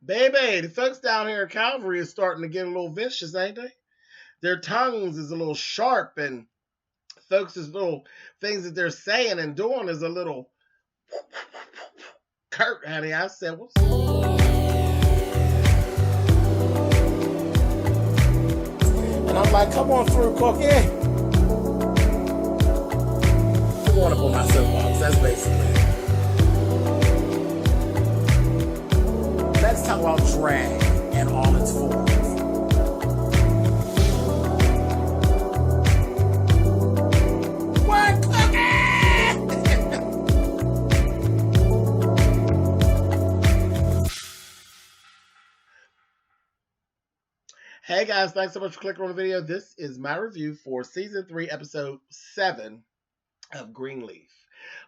Baby, the folks down here at Calvary is starting to get a little vicious, ain't they? Their tongues is a little sharp, and folks' little things that they're saying and doing is a little curt, honey. I said, what's and I'm like, come on through, Cookie. I want to put my soapbox. That's basically it. Let's talk about drag and all its forms. What, Cookie? Hey guys, thanks so much for clicking on the video. This is my review for Season 3, Episode 7 of Greenleaf.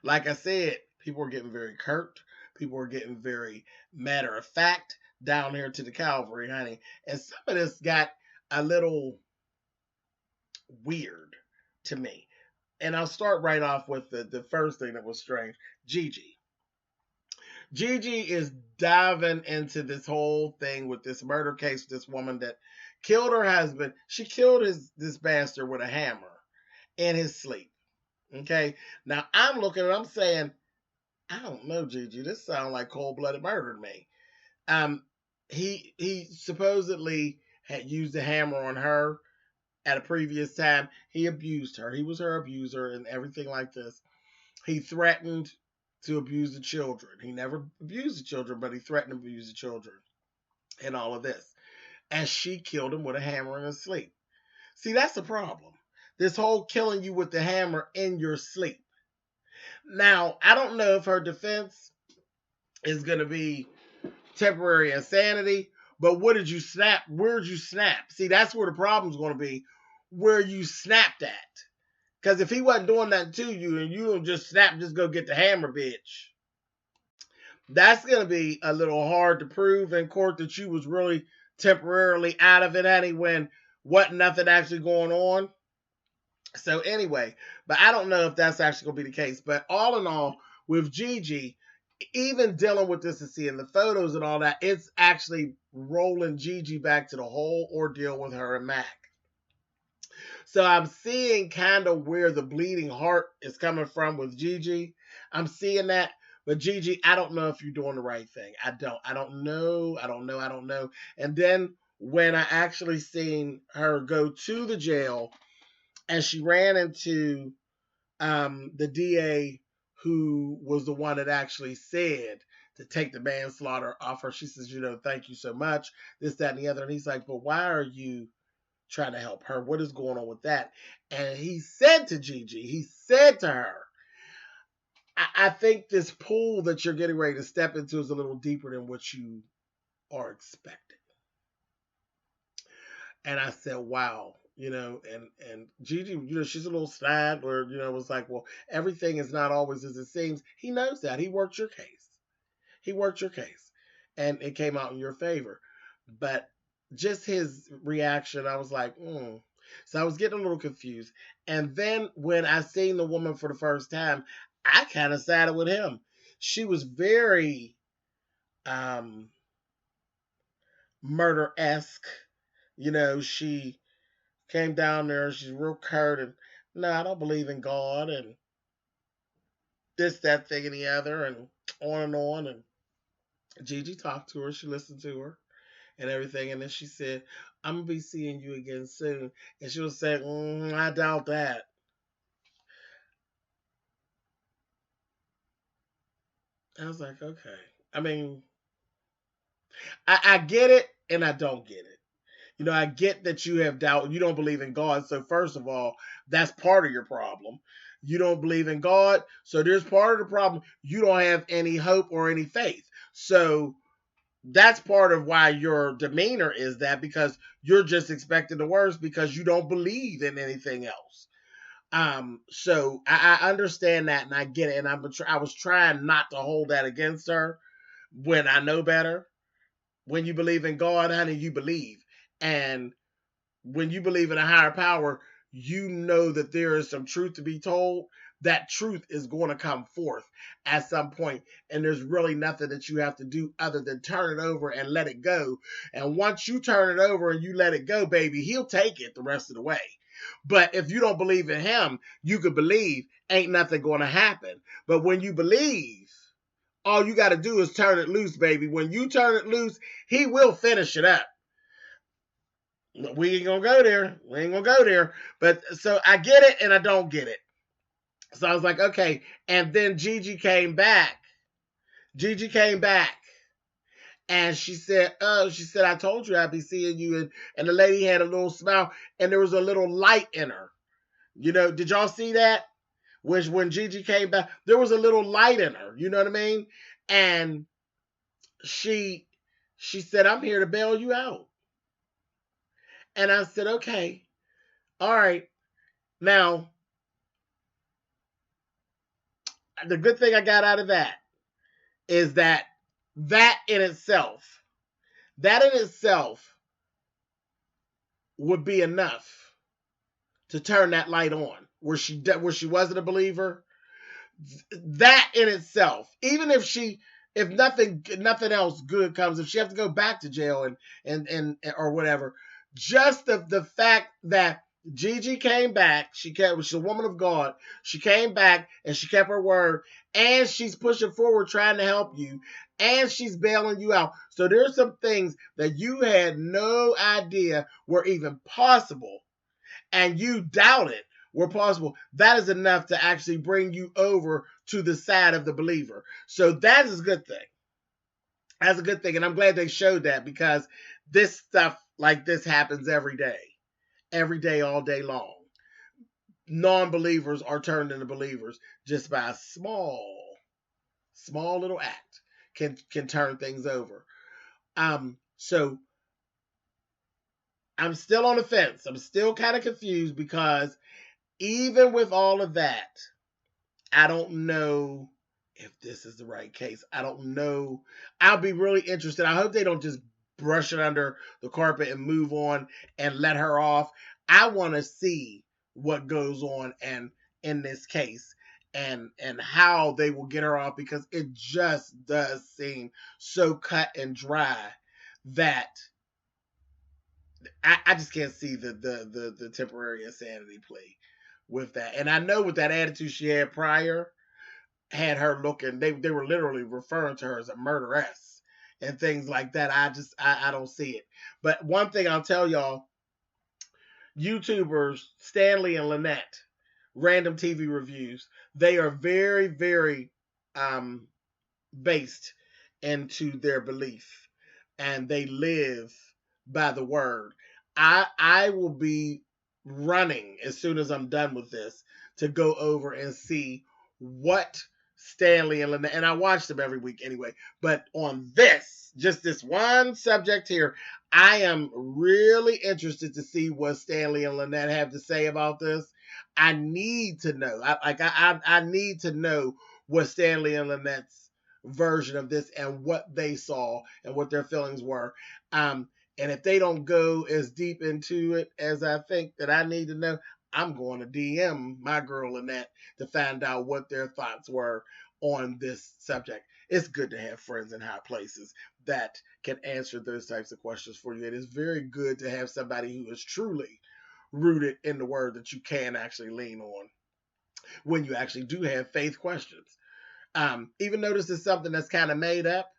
Like I said, people are getting very curt. People are getting very matter of fact down here to the Calvary, honey. And some of this got a little weird to me. And I'll start right off with the first thing that was strange. Gigi. Gigi is diving into this whole thing with this murder case with this woman that killed her husband. She killed this bastard with a hammer in his sleep. Okay, now I'm looking and I'm saying, I don't know, Gigi. This sounds like cold-blooded murder to me. He supposedly had used a hammer on her at a previous time. He abused her. He was her abuser and everything like this. He threatened to abuse the children. He never abused the children, but he threatened to abuse the children and all of this. And she killed him with a hammer in his sleep. See, that's the problem. This whole killing you with the hammer in your sleep. Now, I don't know if her defense is going to be temporary insanity, but what did you snap? Where did you snap? See, that's where the problem's going to be, where you snapped at. Because if he wasn't doing that to you and you don't just snap, just go get the hammer, bitch, that's going to be a little hard to prove in court that you was really temporarily out of it, honey, when wasn't nothing actually going on. So anyway, but I don't know if that's actually going to be the case. But all in all, with Gigi, even dealing with this and seeing the photos and all that, it's actually rolling Gigi back to the whole ordeal with her and Mac. So I'm seeing kind of where the bleeding heart is coming from with Gigi. I'm seeing that. But Gigi, I don't know if you're doing the right thing. I don't know. And then when I actually seen her go to the jail, and she ran into the DA, who was the one that actually said to take the manslaughter off her. She says, thank you so much, this, that, and the other. And he's like, but why are you trying to help her? What is going on with that? And he said to Gigi, he said to her, I think this pool that you're getting ready to step into is a little deeper than what you are expecting. And I said, wow. And Gigi, she's a little sad where, it was like, well, everything is not always as it seems. He knows that. He worked your case. And it came out in your favor. But just his reaction, I was like, So I was getting a little confused. And then when I seen the woman for the first time, I kind of sided with him. She was very murder-esque. She came down there, she's real curt, and no, I don't believe in God, and this, that, thing, and the other, and on. And Gigi talked to her, she listened to her, and everything, and then she said, I'm going to be seeing you again soon. And she was saying, I doubt that. I was like, okay. I mean, I get it, and I don't get it. I get that you have doubt. You don't believe in God. So first of all, that's part of your problem. You don't believe in God. So there's part of the problem. You don't have any hope or any faith. So that's part of why your demeanor is that, because you're just expecting the worst because you don't believe in anything else. So I understand that and I get it. And I was trying not to hold that against her when I know better. When you believe in God, honey, you believe. And when you believe in a higher power, you know that there is some truth to be told that truth is going to come forth at some point, and there's really nothing that you have to do other than turn it over and let it go. And once you turn it over and you let it go, baby, he'll take it the rest of the way. But if you don't believe in him, you could believe ain't nothing going to happen. But when you believe, all you got to do is turn it loose, baby. When you turn it loose, he will finish it up. We ain't gonna go there. We ain't gonna go there. But so I get it and I don't get it. So I was like, okay. And then Gigi came back. Gigi came back. And she said, I told you I'd be seeing you. And the lady had a little smile and there was a little light in her. You know, did y'all see that? When Gigi came back, there was a little light in her. You know what I mean? And she said, I'm here to bail you out. And I said, okay, all right. Now, the good thing I got out of that is that in itself, would be enough to turn that light on where she wasn't a believer. That in itself, even if nothing else good comes, if she has to go back to jail and or whatever, just the fact that Gigi came back, she's a woman of God. She came back and she kept her word, and she's pushing forward, trying to help you, and she's bailing you out. So there's some things that you had no idea were even possible, and you doubted were possible. That is enough to actually bring you over to the side of the believer. So that is a good thing. That's a good thing, and I'm glad they showed that, because this stuff like this happens every day, all day long. Non-believers are turned into believers just by a small little act can turn things over. So I'm still on the fence. I'm still kind of confused, because even with all of that, I don't know if this is the right case. I don't know. I'll be really interested. I hope they don't just brush it under the carpet and move on and let her off. I want to see what goes on and in this case, and how they will get her off, because it just does seem so cut and dry that I just can't see the temporary insanity plea with that. And I know with that attitude she had prior, had her looking, they were literally referring to her as a murderess and things like that. I don't see it. But one thing I'll tell y'all, YouTubers Stanley and Lynette, random TV reviews, they are very, very based into their belief, and they live by the word. I will be running as soon as I'm done with this to go over and see what Stanley and Lynette, and I watch them every week anyway, but on this, just this one subject here, I am really interested to see what Stanley and Lynette have to say about this. I need to know. I need to know what Stanley and Lynette's version of this and what they saw and what their feelings were. And if they don't go as deep into it as I think that I need to know, I'm going to DM my girl Lynette to find out what their thoughts were on this subject. It's good to have friends in high places that can answer those types of questions for you. It is very good to have somebody who is truly rooted in the word that you can actually lean on when you actually do have faith questions. Even though this is something that's kind of made up,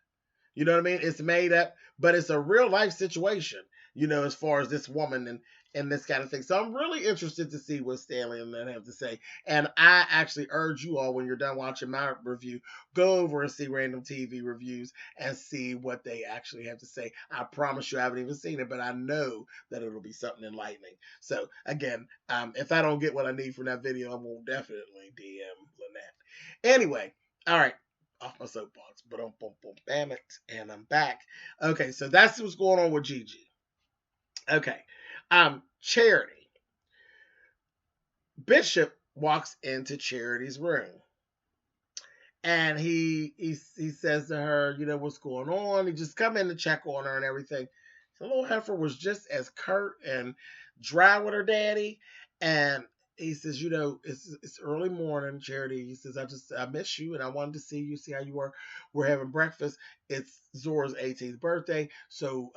you know what I mean? It's made up, but it's a real life situation, as far as this woman and this kind of thing. So I'm really interested to see what Stanley and Lynn have to say. And I actually urge you all, when you're done watching my review, go over and see random TV reviews and see what they actually have to say. I promise you I haven't even seen it, but I know that it'll be something enlightening. So again, if I don't get what I need from that video, I will definitely DM Lynette. Anyway, all right. Off my soapbox, but bam it, and I'm back. Okay, so that's what's going on with Gigi. Okay, Charity. Bishop walks into Charity's room, and he says to her, what's going on? He just come in to check on her and everything. The little heifer was just as curt and dry with her daddy, and he says, it's early morning, Charity. He says, I miss you and I wanted to see you, see how you were. We're having breakfast. It's Zora's 18th birthday. So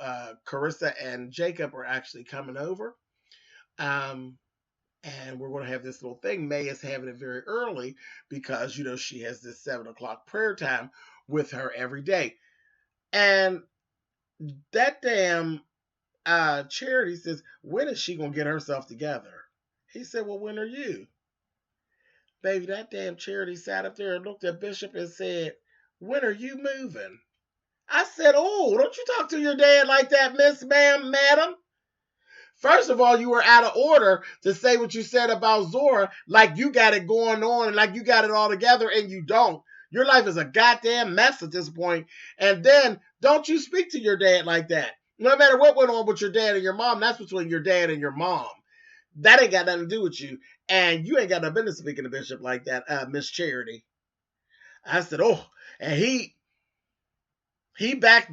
Carissa and Jacob are actually coming over. Um, and we're going to have this little thing. May is having it very early because, she has this 7 o'clock prayer time with her every day. And that damn Charity says, when is she going to get herself together? He said, well, when are you? Baby, that damn Charity sat up there and looked at Bishop and said, when are you moving? I said, oh, don't you talk to your dad like that, Miss Ma'am, Madam. First of all, you were out of order to say what you said about Zora, like you got it going on and like you got it all together, and you don't. Your life is a goddamn mess at this point. And then don't you speak to your dad like that. No matter what went on with your dad and your mom, that's between your dad and your mom. That ain't got nothing to do with you. And you ain't got no business speaking to Bishop like that, Miss Charity. I said, oh, and he back,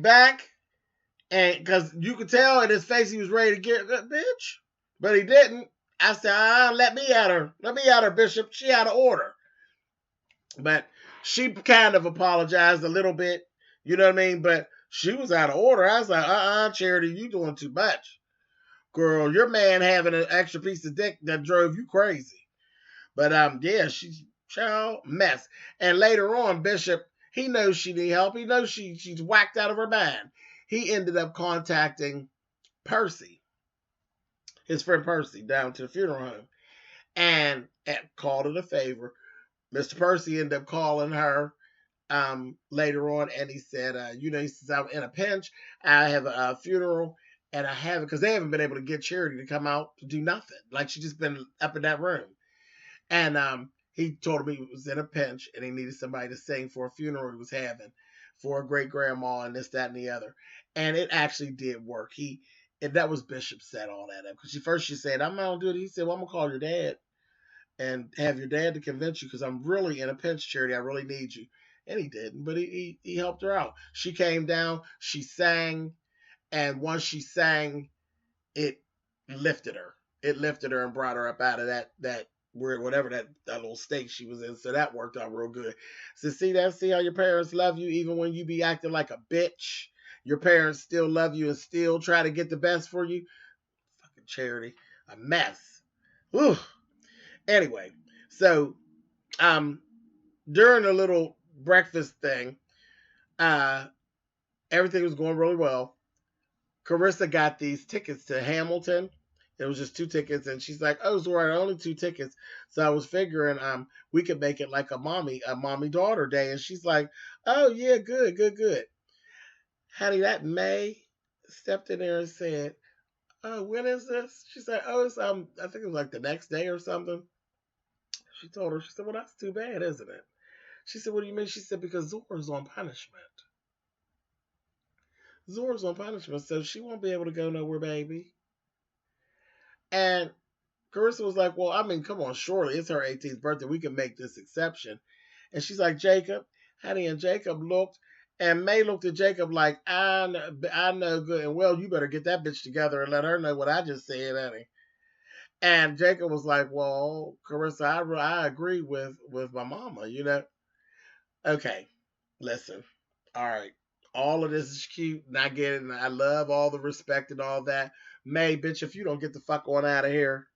and because you could tell in his face he was ready to get bitch, but he didn't. I said, let me at her, Bishop. She out of order. But she kind of apologized a little bit, you know what I mean? But she was out of order. I was like, Charity, you doing too much. Girl, your man having an extra piece of dick that drove you crazy. But yeah, she's child mess. And later on, Bishop, he knows she need help. He knows she's whacked out of her mind. He ended up contacting Percy, his friend Percy, down to the funeral home, and called it a favor. Mr. Percy ended up calling her later on, and he said, he says, I'm in a pinch. I have a funeral, and I haven't, because they haven't been able to get Charity to come out to do nothing. Like, she's just been up in that room. And he told him he was in a pinch, and he needed somebody to sing for a funeral he was having for a great grandma, and this, that, and the other. And it actually did work. And that was Bishop set all that up. Because she said, I'm not going to do it. He said, well, I'm going to call your dad and have your dad to convince you, because I'm really in a pinch, Charity. I really need you. And he didn't, but he helped her out. She came down, she sang, and once she sang, it lifted her. It lifted her and brought her up out of that whatever that little state she was in. So that worked out real good. So see how your parents love you even when you be acting like a bitch. Your parents still love you and still try to get the best for you. Fucking Charity, a mess. Whew. Anyway, so during a little breakfast thing, everything was going really well. Carissa got these tickets to Hamilton. It was just 2 tickets, and she's like, "Oh, Zora, only 2 tickets." So I was figuring, we could make it like a mommy daughter day. And she's like, "Oh yeah, good." Honey, that May stepped in there and said, "Oh, when is this?" She said, "Oh, it's I think it was like the next day or something." She told her, she said, "Well, that's too bad, isn't it?" She said, "What do you mean?" She said, "Because Zora's on punishment. Zora's on punishment, so she won't be able to go nowhere, baby." And Carissa was like, "Well, I mean, come on, surely it's her 18th birthday. We can make this exception." And she's like, "Jacob, honey," and Jacob looked, and May looked at Jacob like, I know good and well you better get that bitch together and let her know what I just said, honey." And Jacob was like, "Well, Carissa, I agree with my mama, you know." Okay, listen. All right. All of this is cute, and I get it, and I love all the respect and all that. May, bitch, if you don't get the fuck on out of here.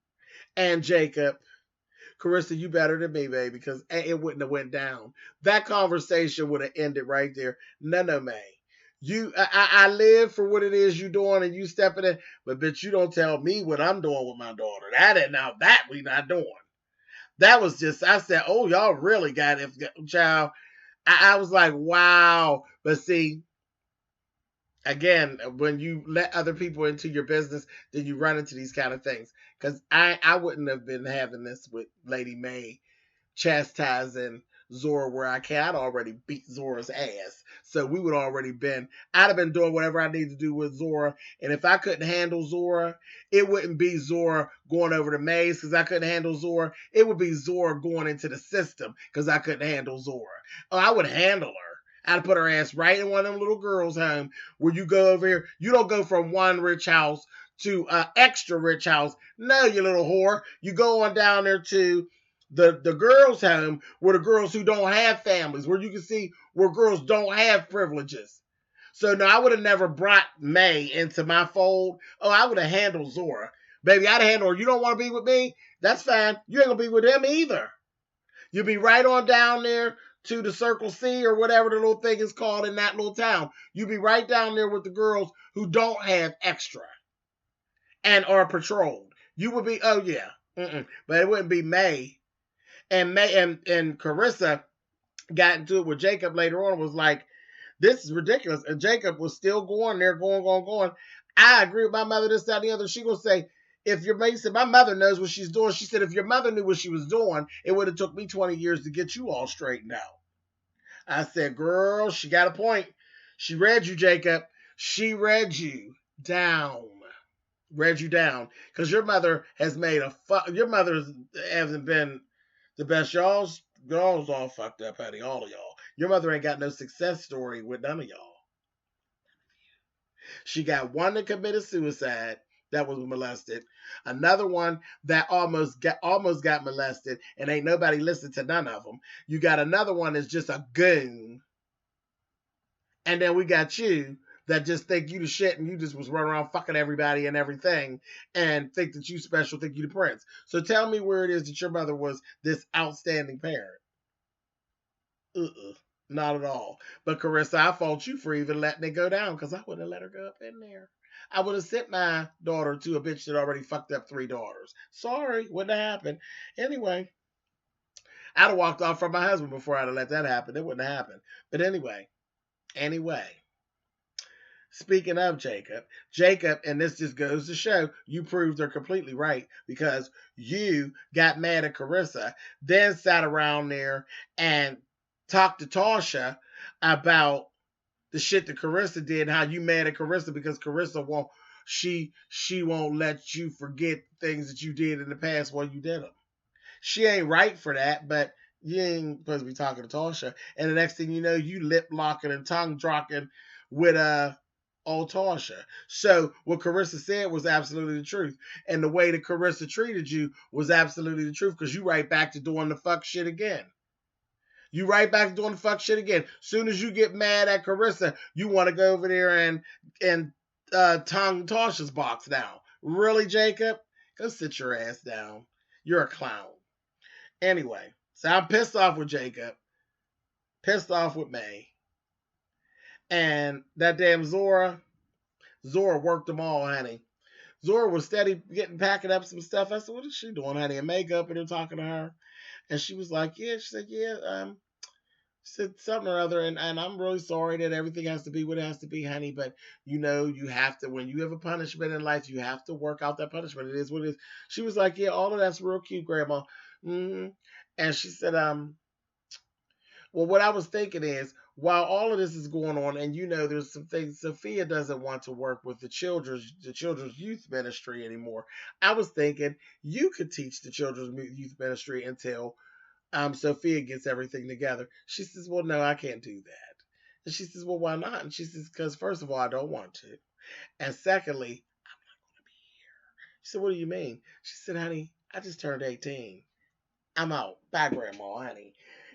And Jacob, Carissa, you better than me, baby, because it wouldn't have went down. That conversation would have ended right there. No, May. I live for what it is you doing, and you stepping in, but bitch, you don't tell me what I'm doing with my daughter. That we not doing. That was just, I said, oh, y'all really got it, child. I was like, wow. But see, again, when you let other people into your business, then you run into these kind of things. Because I wouldn't have been having this with Lady May chastising Zora where I can. I'd already beat Zora's ass. So we would already I'd have been doing whatever I need to do with Zora. And if I couldn't handle Zora, it wouldn't be Zora going over to Maze because I couldn't handle Zora. It would be Zora going into the system because I couldn't handle Zora. Oh, I would handle her. I'd put her ass right in one of them little girls' home where you go over here. You don't go from one rich house to an extra rich house. No, you little whore. You go on down there to the girls' home where the girls who don't have families, where you can see where girls don't have privileges. So no, I would have never brought May into my fold. Oh, I would have handled Zora. Baby, I'd handle her. You don't want to be with me? That's fine. You ain't gonna be with him either. You'll be right on down there to the Circle C or whatever the little thing is called in that little town. You'll be right down there with the girls who don't have extra and are patrolled. You would be, oh yeah. But it wouldn't be May. And and Carissa got into it with Jacob later on, was like, this is ridiculous. And Jacob was still going there, going. I agree with my mother, this, that, and the other. She gonna say, if your mate said, my mother knows what she's doing. She said, if your mother knew what she was doing, it would have took me 20 years to get you all straightened out. I said, girl, she got a point. She read you, Jacob. She read you down. Read you down. Because your mother has made your mother hasn't been the best. Y'all's all fucked up, honey. All of y'all. Your mother ain't got no success story with none of y'all. She got one that committed suicide that was molested, another one that almost got molested, and ain't nobody listened to none of them. You got another one that's just a goon, and then we got you that just think you the shit and you just was running around fucking everybody and everything and think that you special, think you the prince. So tell me where it is that your mother was this outstanding parent. Not at all. But Carissa, I fault you for even letting it go down, because I wouldn't have let her go up in there. I would have sent my daughter to a bitch that already fucked up 3 daughters. Sorry, wouldn't have happened. Anyway, I'd have walked off from my husband before I'd have let that happen. It wouldn't have happened. But anyway. Speaking of Jacob, and this just goes to show you proved her completely right, because you got mad at Carissa, then sat around there and talked to Tasha about the shit that Carissa did, and how you mad at Carissa because Carissa won't let you forget things that you did in the past while you did them. She ain't right for that, but you ain't supposed to be talking to Tasha. And the next thing you know, you lip locking and tongue drocking with old Tasha. So what Carissa said was absolutely the truth. And the way that Carissa treated you was absolutely the truth, because you right back to doing the fuck shit again. You right back to doing the fuck shit again. Soon as you get mad at Carissa, you want to go over there and tongue Tasha's box now. Really, Jacob? Go sit your ass down. You're a clown. Anyway, so I'm pissed off with Jacob, pissed off with May, and that damn Zora worked them all, honey. Zora was steady packing up some stuff. I said, what is she doing, honey? And makeup, and they're talking to her. And she was like, yeah. She said, yeah, she said something or other, and I'm really sorry that everything has to be what it has to be, honey, but you have to, when you have a punishment in life, you have to work out that punishment. It is what it is. She was like, yeah, all of that's real cute, Grandma. Mm-hmm. And she said, well, what I was thinking is, while all of this is going on, and there's some things, Sophia doesn't want to work with the children's youth ministry anymore. I was thinking you could teach the children's youth ministry until Sophia gets everything together. She says, well, no, I can't do that. And she says, well, why not? And she says, because first of all, I don't want to. And secondly, I'm not going to be here. She said, what do you mean? She said, honey, I just turned 18. I'm out. Bye, Grandma, honey.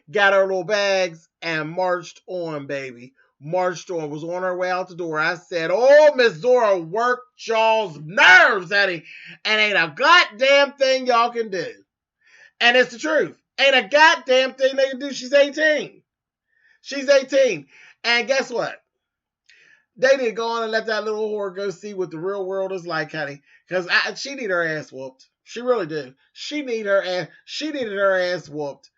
Got her little bags and marched on, baby. Marched on. Was on her way out the door. I said, oh, Miss Zora worked y'all's nerves, honey. And ain't a goddamn thing y'all can do. And it's the truth. Ain't a goddamn thing they can do. She's 18. She's 18. And guess what? They need to go on and let that little whore go see what the real world is like, honey. Because she need her ass whooped. She really did. She needed her ass whooped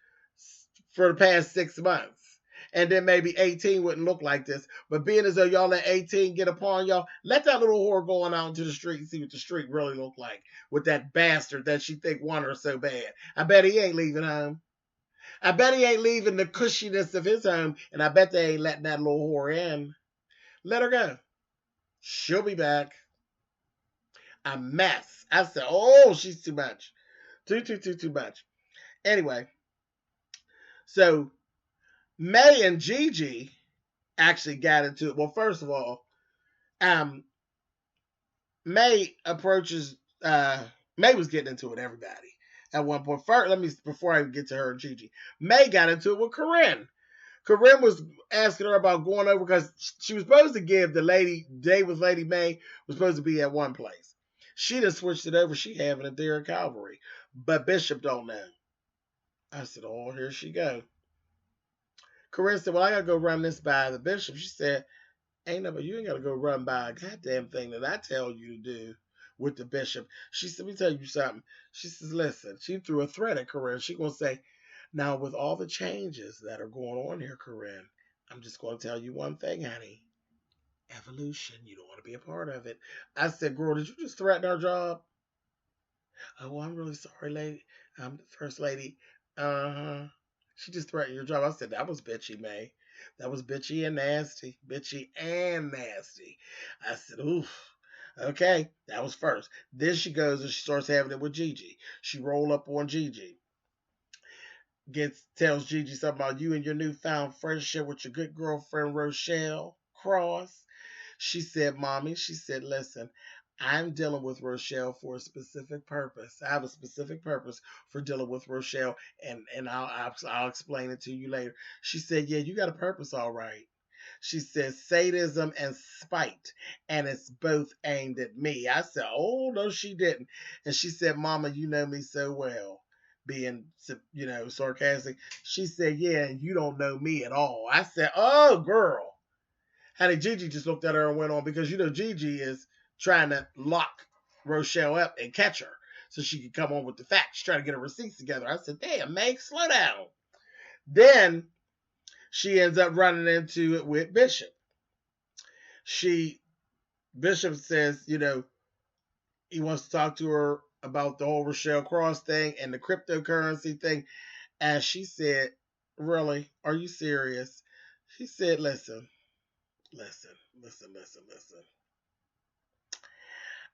for the past 6 months. And then maybe 18 wouldn't look like this. But being as though y'all let 18 get upon y'all, let that little whore go on out into the street and see what the street really look like with that bastard that she think want her so bad. I bet he ain't leaving home. I bet he ain't leaving the cushiness of his home. And I bet they ain't letting that little whore in. Let her go. She'll be back. A mess. I said, oh, she's too much. Too much. Anyway. So, May and Gigi actually got into it. Well, first of all, May approaches. May was getting into it with everybody at one point. First, let me before I get to her and Gigi. May got into it with Corinne. Corinne was asking her about going over because she was supposed to give the lady day with Lady May was supposed to be at one place. She just switched it over. She having it there at Calvary, but Bishop don't know. I said, "Oh, here she go." Corinne said, "Well, I gotta go run this by the bishop." She said, "Ain't no, but you ain't gotta go run by a goddamn thing that I tell you to do with the bishop." She said, "Let me tell you something." She says, "Listen." She threw a threat at Corinne. She gonna say, "Now with all the changes that are going on here, Corinne, I'm just gonna tell you one thing, honey. Evolution. You don't want to be a part of it." I said, "Girl, did you just threaten our job?" "Oh, I'm really sorry, lady. I'm the first lady." Uh-huh. She just threatened your job. I said, "That was bitchy, May. That was bitchy and nasty. Bitchy and nasty." I said, "Oof. Okay, that was first." Then she goes and she starts having it with Gigi. She roll up on Gigi. Tells Gigi something about you and your newfound friendship with your good girlfriend Rochelle Cross. She said, "Mommy," she said, "Listen, I'm dealing with Rochelle for a specific purpose. I have a specific purpose for dealing with Rochelle, and I'll explain it to you later." She said, "Yeah, you got a purpose, all right." She said, "Sadism and spite, and it's both aimed at me." I said, "Oh, no, she didn't." And she said, "Mama, you know me so well." Being, sarcastic. She said, "Yeah, and you don't know me at all." I said, "Oh, girl." Honey, Gigi just looked at her and went on because Gigi is trying to lock Rochelle up and catch her so she could come on with the facts. She's trying to get her receipts together. I said, "Damn, Meg, slow down." Then she ends up running into it with Bishop. She Bishop says, he wants to talk to her about the whole Rochelle Cross thing and the cryptocurrency thing. And she said, "Really? Are you serious?" She said, "Listen, listen, listen, listen, listen.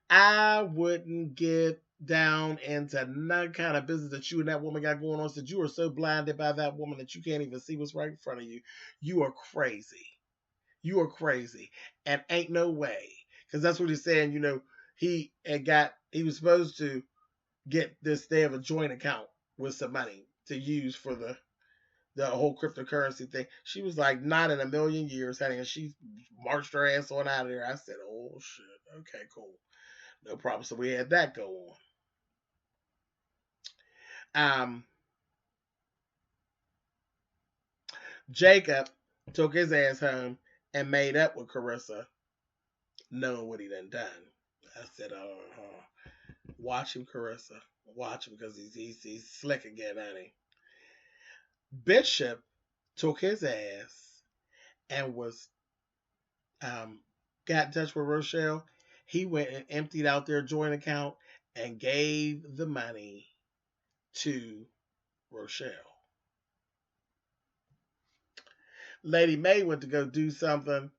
I wouldn't get down into none kind of business that you and that woman got going on." Said, "You are so blinded by that woman that you can't even see what's right in front of you. You are crazy. You are crazy. And ain't no way." Because that's what he's saying. He was supposed to get this. They have a joint account with some money to use for the whole cryptocurrency thing. She was like, "Not in a million years, honey." And she marched her ass on out of there. I said, "Oh, shit. Okay, cool. No problem." So we had that go on. Jacob took his ass home and made up with Carissa, knowing what he done. I said, "Watch him, Carissa. Watch him because he's slick again, honey." Bishop took his ass and was got in touch with Rochelle. He went and emptied out their joint account and gave the money to Rochelle. Lady May went to go do something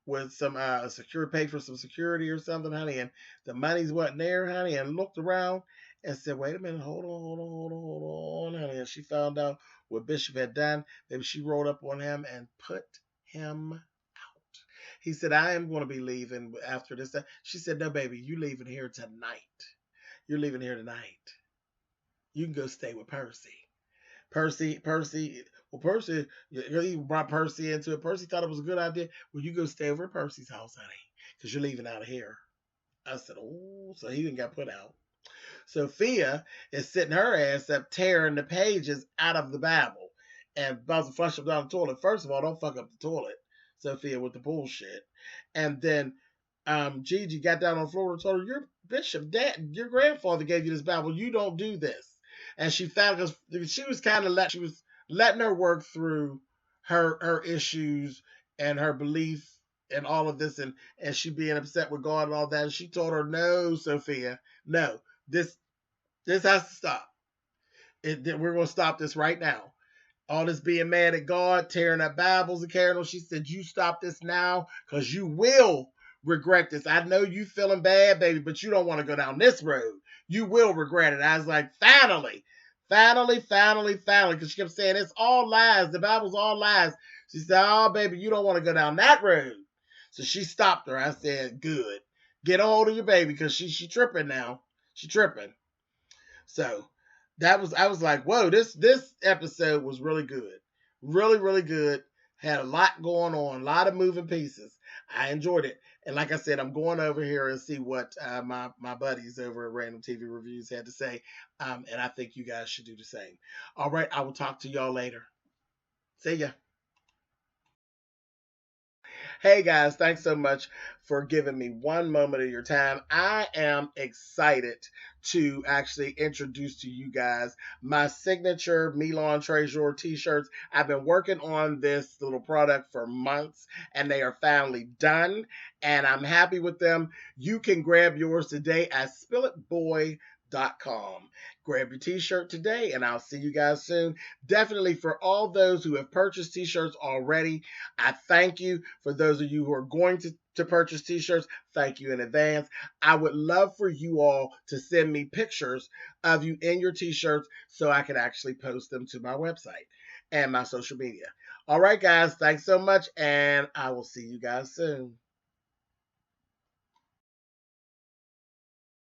with some secure pay for some security or something, honey, and the money's wasn't there, honey, and looked around and said, "Wait a minute, hold on, honey." And she found out what Bishop had done. Maybe she rolled up on him and put him out. He said, "I am going to be leaving after this." She said, "No, baby, you leaving here tonight. You're leaving here tonight. You can go stay with Percy." Percy. Well, Percy, he brought Percy into it. Percy thought it was a good idea. "Well, you go stay over at Percy's house, honey, because you're leaving out of here." I said, "Oh," so he didn't got put out. Sophia is sitting her ass up tearing the pages out of the Bible and about to flush them down the toilet. First of all, don't fuck up the toilet, Sophia, with the bullshit. And then Gigi got down on the floor and told her, "Your bishop, dad, your grandfather gave you this Bible. You don't do this." And she found because she was letting her work through her issues and her belief and all of this and she being upset with God and all that. And she told her, "No, Sophia, no. This has to stop. We're going to stop this right now. All this being mad at God, tearing up Bibles and carrying on." She said, "You stop this now because you will regret this. I know you feeling bad, baby, but you don't want to go down this road. You will regret it." I was like, finally, finally, finally, finally, because she kept saying, "It's all lies. The Bible's all lies." She said, "Oh, baby, you don't want to go down that road." So she stopped her. I said, "Good. Get a hold of your baby because she tripping now. She tripping. So I was like, whoa, this episode was really good. Really, really good. Had a lot going on, a lot of moving pieces. I enjoyed it. And like I said, I'm going over here and see what my buddies over at Random TV Reviews had to say. And I think you guys should do the same. All right, I will talk to y'all later. See ya. Hey guys, thanks so much for giving me one moment of your time. I am excited to actually introduce to you guys my signature Milan Treasure t-shirts. I've been working on this little product for months and they are finally done and I'm happy with them. You can grab yours today at spillitboy.com. Grab your t-shirt today and I'll see you guys soon. Definitely for all those who have purchased t-shirts already, I thank you. For those of you who are going to purchase t-shirts, thank you in advance. I would love for you all to send me pictures of you in your t-shirts so I can actually post them to my website and my social media. All right, guys, thanks so much, and I will see you guys soon.